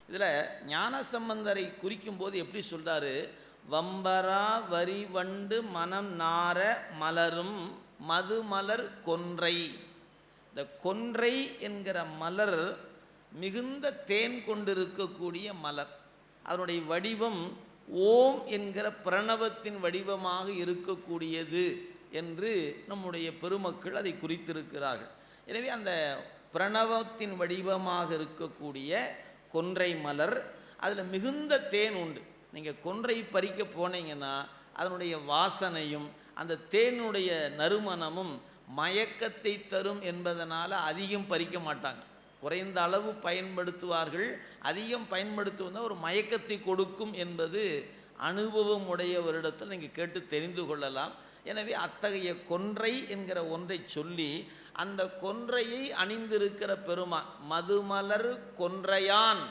இதில் ஞானசம்பந்தரை குறிக்கும்போது எப்படி சொல்கிறாரு, வம்பரா வரி வண்டு மனம் நார மலரும் மதுமலர் கொன்றை. இந்த கொன்றை என்கிற மலர் மிகுந்த தேன் கொண்டிருக்கக்கூடிய மலர். அதனுடைய வடிவம் ஓம் என்கிற பிரணவத்தின் வடிவமாக இருக்கக்கூடியது என்று நம்முடைய பெருமக்கள் அதை குறித்திருக்கிறார்கள். எனவே அந்த பிரணவத்தின் வடிவமாக இருக்கக்கூடிய கொன்றை மலர், அதில் மிகுந்த தேன் உண்டு. நீங்கள் கொன்றை பறிக்க போனீங்கன்னா அதனுடைய வாசனையும் அந்த தேனுடைய நறுமணமும் மயக்கத்தை தரும் என்பதனால் அதிகம் பறிக்க மாட்டாங்க. குறைந்த அளவு பயன்படுத்துவார்கள். அதிகம் பயன்படுத்துவதால் ஒரு மயக்கத்தை கொடுக்கும் என்பது அனுபவம் உடையவரிடத்தில் நீங்கள் கேட்டு தெரிந்து கொள்ளலாம். எனவே அத்தகைய கொன்றை என்கிற ஒன்றை சொல்லி அந்த கொன்றையை அணிந்திருக்கிற பெருமான் மதுமலர் கொன்றையான்.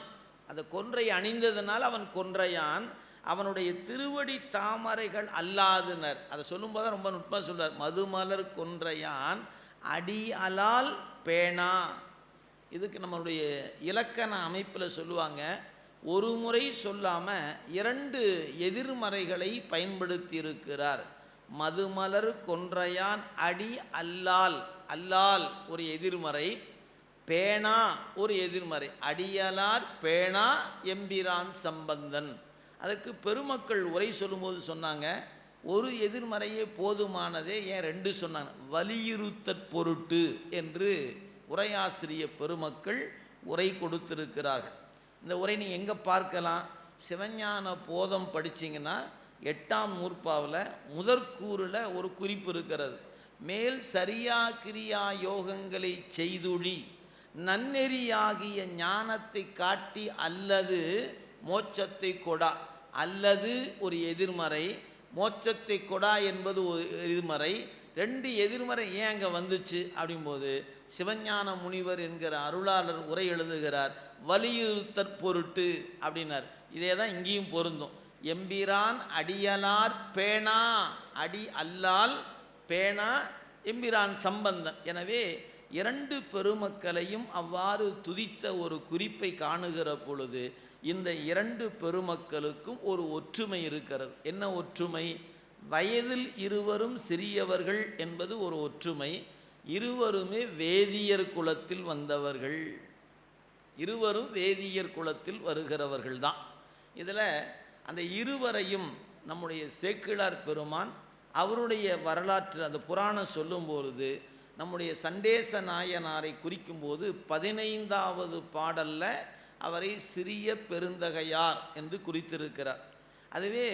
அந்த கொன்றை அணிந்ததுனால அவன் கொன்றையான். அவனுடைய திருவடி தாமரைகள் அல்லாதுனர். அதை சொல்லும்போது ரொம்ப நுட்பமாக சொல்றார். மதுமலர் கொன்றையான் அடி அலால் பேணா. இதுக்கு நம்மளுடைய இலக்கண அமைப்பில் சொல்லுவாங்க, ஒரு முறை சொல்லாமல் இரண்டு எதிர்மறைகளை பயன்படுத்தி இருக்கிறார். மதுமலர் கொன்றையான் அடி அல்லால். அல்லால் ஒரு எதிர்மறை, பேணா ஒரு எதிர்மறை. அடியலார் பேணா எம்பிரான் சம்பந்தன். அதற்கு பெருமக்கள் உரை சொல்லும்போது சொன்னாங்க, ஒரு எதிர்மறையே போதுமானதே, ஏன் ரெண்டு சொன்னாங்க? வலியுறுத்தற் பொருட்டு என்று உரையாசிரிய பெருமக்கள் உரை கொடுத்திருக்கிறார்கள். இந்த உரை நீங்கள் எங்கே பார்க்கலாம்? சிவஞான போதம் படிச்சிங்கன்னா 8ஆம் நூற்பாவில் முதற்கூறில் ஒரு குறிப்பு இருக்கிறது. மேல் சரியா கிரியா யோகங்களை செய்துழி நன்னெறியாகிய ஞானத்தை காட்டி அல்லது மோட்சத்தை கொடா. அல்லது ஒரு எதிர்மறை, மோட்சத்தை கொடா என்பது ஒரு எதிர்மறை. ரெண்டு எதிர்மறை ஏன் அங்கே வந்துச்சு அப்படிங்கும்போது சிவஞான முனிவர் என்கிற அருளாளர் உரை எழுதுகிறார், வலியுறுத்தற் பொருட்டு அப்படின்னார். இதே தான் இங்கேயும் பொருந்தும். எம்பிரான் அடியலார் பேணா, அடி அல்லால் பேணா எம்பிரான் சம்பந்தன். எனவே இரண்டு பெருமக்களையும் அவ்வாறு துதித்த ஒரு குறிப்பை காணுகிற பொழுது இந்த இரண்டு பெருமக்களுக்கும் ஒரு ஒற்றுமை இருக்கிறது. என்ன ஒற்றுமை? வயதில் இருவரும் சிறியவர்கள் என்பது ஒரு ஒற்றுமை. இருவருமே வேதியர் குலத்தில் வந்தவர்கள். இருவரும் வேதியர் குலத்தில் வருகிறவர்கள் தான். இதில் அந்த இருவரையும் நம்முடைய சேக்கிழார் பெருமான் அவருடைய வரலாற்று அந்த புராணம் சொல்லும்பொழுது நம்முடைய சண்டேச நாயனாரை குறிக்கும்போது 15வது பாடலில் அவரை சிறிய பெருந்தகையார் என்று குறித்திருக்கிறார். அதுவே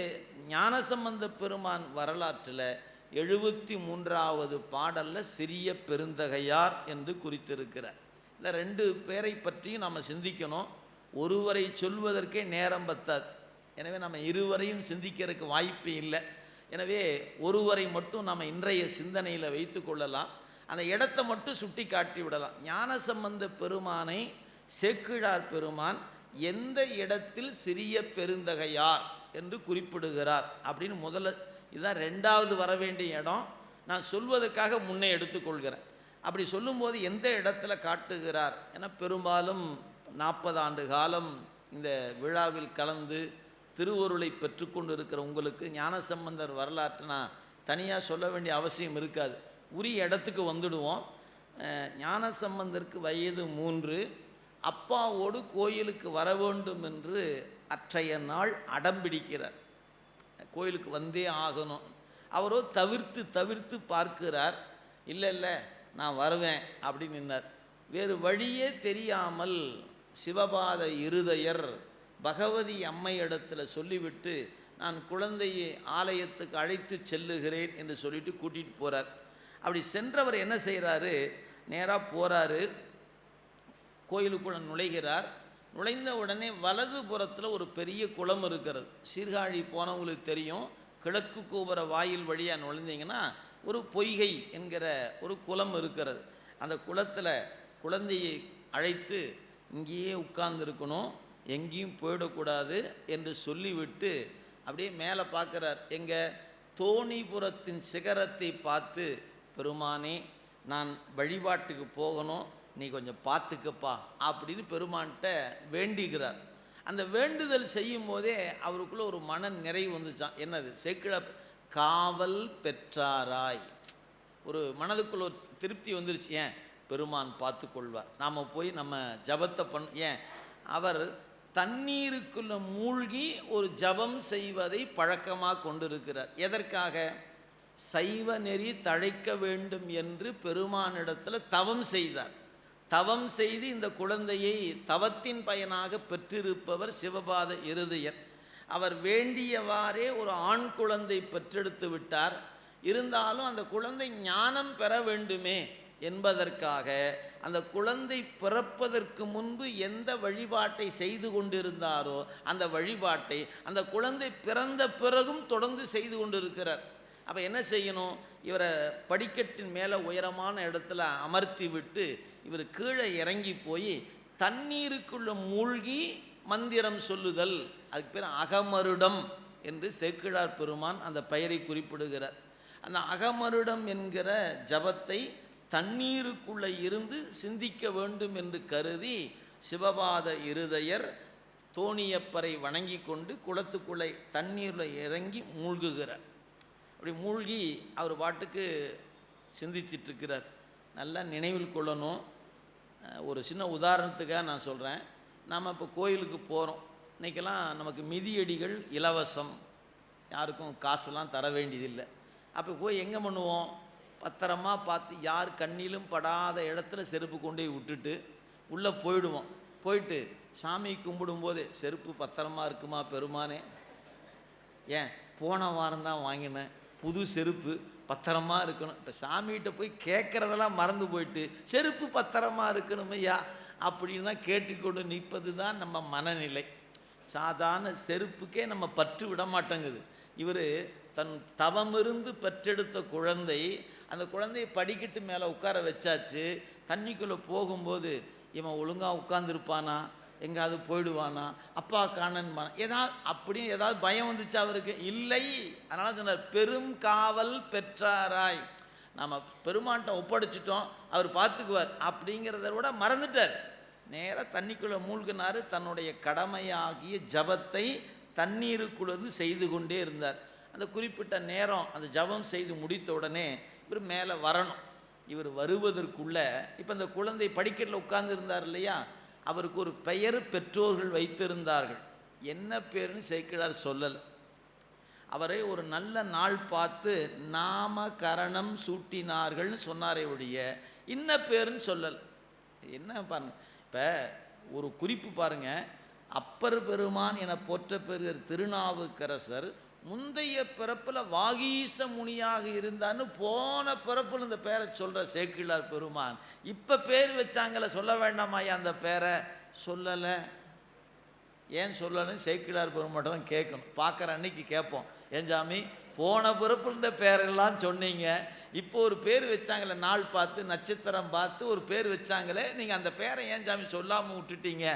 ஞானசம்பந்த பெருமான் வரலாற்றில் 73வது பாடலில் சிறிய பெருந்தகையார் என்று குறித்திருக்கிறார். இந்த ரெண்டு பேரை பற்றியும் நம்ம சிந்திக்கணும். ஒருவரை சொல்வதற்கே நேரம் பத்தாது. எனவே நம்ம இருவரையும் சிந்திக்கிறதுக்கு வாய்ப்பு இல்லை. எனவே ஒருவரை மட்டும் நம்ம இன்றைய சிந்தனையில் வைத்து கொள்ளலாம். அந்த இடத்தை மட்டும் சுட்டி காட்டி விடலாம். ஞானசம்பந்த பெருமானை சேக்கிழார் பெருமான் எந்த இடத்தில் சிறிய பெருந்தகையார் என்று குறிப்பிடுகிறார் அப்படின்னு முதல்ல, இதுதான் ரெண்டாவது வர வேண்டிய இடம். நான் சொல்வதற்காக முன்னே எடுத்துக்கொள்கிறேன். அப்படி சொல்லும்போது எந்த இடத்துல காட்டுகிறார்? ஏன்னா பெரும்பாலும் 40 ஆண்டு காலம் இந்த விழாவில் கலந்து திருவருளை பெற்றுக்கொண்டு இருக்கிற உங்களுக்கு ஞானசம்பந்தர் வரலாற்று நான் தனியாக சொல்ல வேண்டிய அவசியம் இருக்காது. உரிய இடத்துக்கு வந்துடுவோம். ஞானசம்பந்தருக்கு வயது 3. அப்பாவோடு கோயிலுக்கு வர வேண்டும் என்று அற்றைய நாள் அடம்பிடிக்கிறார். கோயிலுக்கு வந்தே ஆகணும். அவரோ தவிர்த்து பார்க்கிறார். இல்லை நான் வருவேன் அப்படின்னு நின்னார். வேறு வழியே தெரியாமல் சிவபாத இருதயர் பகவதி அம்மை இடத்துல சொல்லிவிட்டு நான் குழந்தையை ஆலயத்துக்கு அழைத்து செல்லுகிறேன் என்று சொல்லிட்டு கூட்டிகிட்டு போகிறார். அப்படி சென்றவர் என்ன செய்கிறாரு? நேராக போகிறாரு, கோயிலுக்குள்ள நுழைகிறார். நுழைந்த உடனே வலது புறத்தில் ஒரு பெரிய குளம் இருக்கிறது. சீர்காழி போனவங்களுக்கு தெரியும், கிழக்கு கோபுர வாயில் வழியாக நுழைந்தீங்கன்னா ஒரு பொய்கை என்கிற ஒரு குளம் இருக்கிறது. அந்த குளத்தில் குழந்தையை அழைத்து இங்கேயே உட்கார்ந்துருக்கணும், எங்கேயும் போயிடக்கூடாது என்று சொல்லிவிட்டு அப்படியே மேலே பார்க்குறார். எங்கள் தோணிபுரத்தின் சிகரத்தை பார்த்து, பெருமானே நான் வழிபாட்டுக்கு போகணும், நீ கொஞ்சம் பார்த்துக்கப்பா அப்படின்னு பெருமான்கிட்ட வேண்டிக்கிறார். அந்த வேண்டுதல் செய்யும் போதே அவருக்குள்ள ஒரு மன நிறைவு வந்துச்சான். என்னது? சேக்கிழார் காவல் பெற்றாராய், ஒரு மனதுக்குள்ள ஒரு திருப்தி வந்துருச்சு. ஏன்? பெருமான் பார்த்து கொள்வார், நாம் போய் நம்ம ஜபத்தை ஏன் அவர் தண்ணீருக்குள்ள மூழ்கி ஒரு ஜபம் செய்வதை பழக்கமாக கொண்டிருக்கிறார். எதற்காக? சைவ நெறி தழைக்க வேண்டும் என்று பெருமானிடத்தில் தவம் செய்தார். தவம் செய்து இந்த குழந்தையை தவத்தின் பயனாக பெற்றிருப்பவர் சிவபாத இருதயர். அவர் வேண்டியவாறே ஒரு ஆண் குழந்தை பெற்றெடுத்து விட்டார். இருந்தாலும் அந்த குழந்தை ஞானம் பெற வேண்டுமே என்பதற்காக அந்த குழந்தை பிறப்பதற்கு முன்பு எந்த வழிபாட்டை செய்து கொண்டிருந்தாரோ அந்த வழிபாட்டை அந்த குழந்தை பிறந்த பிறகும் தொடர்ந்து செய்து கொண்டிருக்கிறார். அப்போ என்ன செய்யணும்? இவரை படிக்கட்டின் மேலே உயரமான இடத்துல அமர்த்தி விட்டு இவர் கீழே இறங்கி போய் தண்ணீருக்குள்ள மூழ்கி மந்திரம் சொல்லுதல், அதுக்கு பேர் அகமருடம் என்று சேக்கிழார் பெருமான் அந்த பெயரை குறிப்பிடுகிறார். அந்த அகமருடம் என்கிற ஜபத்தை தண்ணீருக்குள்ளே இருந்து சிந்திக்க வேண்டும் என்று கருதி சிவபாத இருதயர் தோணியப்பரை வணங்கி கொண்டு குளத்துக்குள்ளே தண்ணீரில் இறங்கி மூழ்குகிறார். அப்படி மூழ்கி அவர் பாட்டுக்கு சிந்திச்சிட்ருக்கிறார். நல்லா நினைவில் கொள்ளணும். ஒரு சின்ன உதாரணத்துக்காக நான் சொல்கிறேன். நாம் இப்போ கோயிலுக்கு போகிறோம். இன்றைக்கெல்லாம் நமக்கு மிதியடிகள் இலவசம், யாருக்கும் காசெல்லாம் தர வேண்டியதில்லை. அப்போ போய் எங்கே பண்ணுவோம்? பத்திரமா பார்த்து யார் கண்ணிலும் படாத இடத்துல செருப்பு கொண்டு விட்டுட்டு உள்ளே போயிடுவோம். போயிட்டு சாமி கும்பிடும்போது செருப்பு பத்திரமா இருக்குமா பெருமானே? ஏன் போன வாரம் தான் வாங்கினேன், புது செருப்பு பத்திரமா இருக்கணும். இப்போ சாமிகிட்ட போய் கேட்குறதெல்லாம் மறந்து போயிட்டு செருப்பு பத்திரமா இருக்கணும் ஐயா அப்படின்னு தான் கேட்டுக்கொண்டு நிற்பது தான் நம்ம மனநிலை. சாதாரண செருப்புக்கே நம்ம பற்று விட மாட்டேங்குது. இவர் தன் தவமிருந்து பெற்றெடுத்த குழந்தை, அந்த குழந்தையை படிக்கட்டு மேலே உட்கார வச்சாச்சு. தண்ணிக்குள்ளே போகும்போது இவன் ஒழுங்காக உட்காந்துருப்பானா, எங்காவது போயிடுவானா, அப்பா காணன்பானா, ஏதாவது அப்படியும் ஏதாவது பயம் வந்துச்சு அவருக்கு? இல்லை. அதனால் சொன்னார் பெரும் காவல் பெற்றாராய். நம்ம பெருமான்கிட்ட ஒப்படைச்சிட்டோம், அவர் பார்த்துக்குவார் அப்படிங்கிறத விட மறந்துட்டார். நேராக தண்ணிக்குள்ளே மூழ்கினார். தன்னுடைய கடமையாகிய ஜபத்தை தண்ணீருக்குள்ளது செய்து கொண்டே இருந்தார். அந்த குறிப்பிட்ட நேரம் அந்த ஜபம் செய்து முடித்த உடனே இவர் மேலே வரணும். இவர் வருவதற்குள்ள இப்போ இந்த குழந்தை படிக்கட்டில் உட்கார்ந்து இருந்தார் இல்லையா, அவருக்கு ஒரு பெயர் பெற்றோர்கள் வைத்திருந்தார்கள். என்ன பேருன்னு சேக்கிழார் சொல்லலை. அவரை ஒரு நல்ல நாள் பார்த்து நாமகரணம் சூட்டினார்கள்னு சொன்னாரே ஒழிய இன்ன பேருன்னு சொல்லலை. என்ன பாருங்க, இப்போ ஒரு குறிப்பு பாருங்கள். அப்பர் பெருமான் என போற்ற பெறுகிற திருநாவுக்கரசர் முந்தைய பிறப்பில் வாகீச முனியாக இருந்தான்னு போன பிறப்பில் இந்த பேரை சொல்கிற சேக்கிழார் பெருமான் இப்போ பேர் வச்சாங்கள, சொல்ல வேண்டாமாயா அந்த பேரை? சொல்லலை. ஏன் சொல்லலைன்னு சேக்கிழார் பெருமாட்ட தான் கேட்கணும். பார்க்குற அன்னைக்கு கேட்போம், ஏன் சாமி போன பிறப்பில் இந்த பேரெல்லாம் சொன்னீங்க, இப்போ ஒரு பேர் வச்சாங்களே, நாள் பார்த்து நட்சத்திரம் பார்த்து ஒரு பேர் வச்சாங்களே, நீங்கள் அந்த பேரை ஏன் சாமி சொல்லாமல் விட்டுட்டீங்க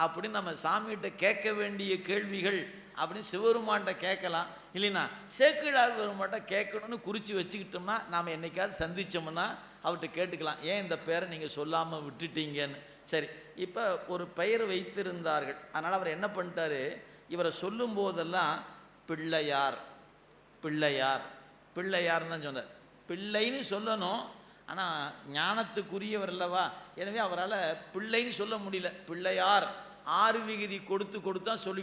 அப்படின்னு நம்ம சாமிகிட்ட கேட்க வேண்டிய கேள்விகள் அப்படின்னு சிவபெருமான்கிட்ட கேட்கலாம். இல்லைன்னா சேக்கிழார் பெருமான்கிட்ட கேட்கணும்னு குறித்து வச்சுக்கிட்டோம்னா நாம் என்றைக்காவது சந்தித்தோம்னா அவர்கிட்ட கேட்டுக்கலாம், ஏன் இந்த பேரை நீங்கள் சொல்லாமல் விட்டுட்டீங்கன்னு. சரி, இப்போ ஒரு பெயர் வைத்திருந்தார்கள். அதனால் அவர் என்ன பண்ணிட்டாரு, இவரை சொல்லும் போதெல்லாம் பிள்ளையார் பிள்ளையார் பிள்ளையார்னு தான் சொன்னார். பிள்ளைன்னு சொல்லணும், ஆனால் ஞானத்துக்குரியவர் அல்லவா, எனவே அவரால் பிள்ளைன்னு சொல்ல முடியல. பிள்ளையார் 6 விகுதி கொடுத்து தான் சொல்லி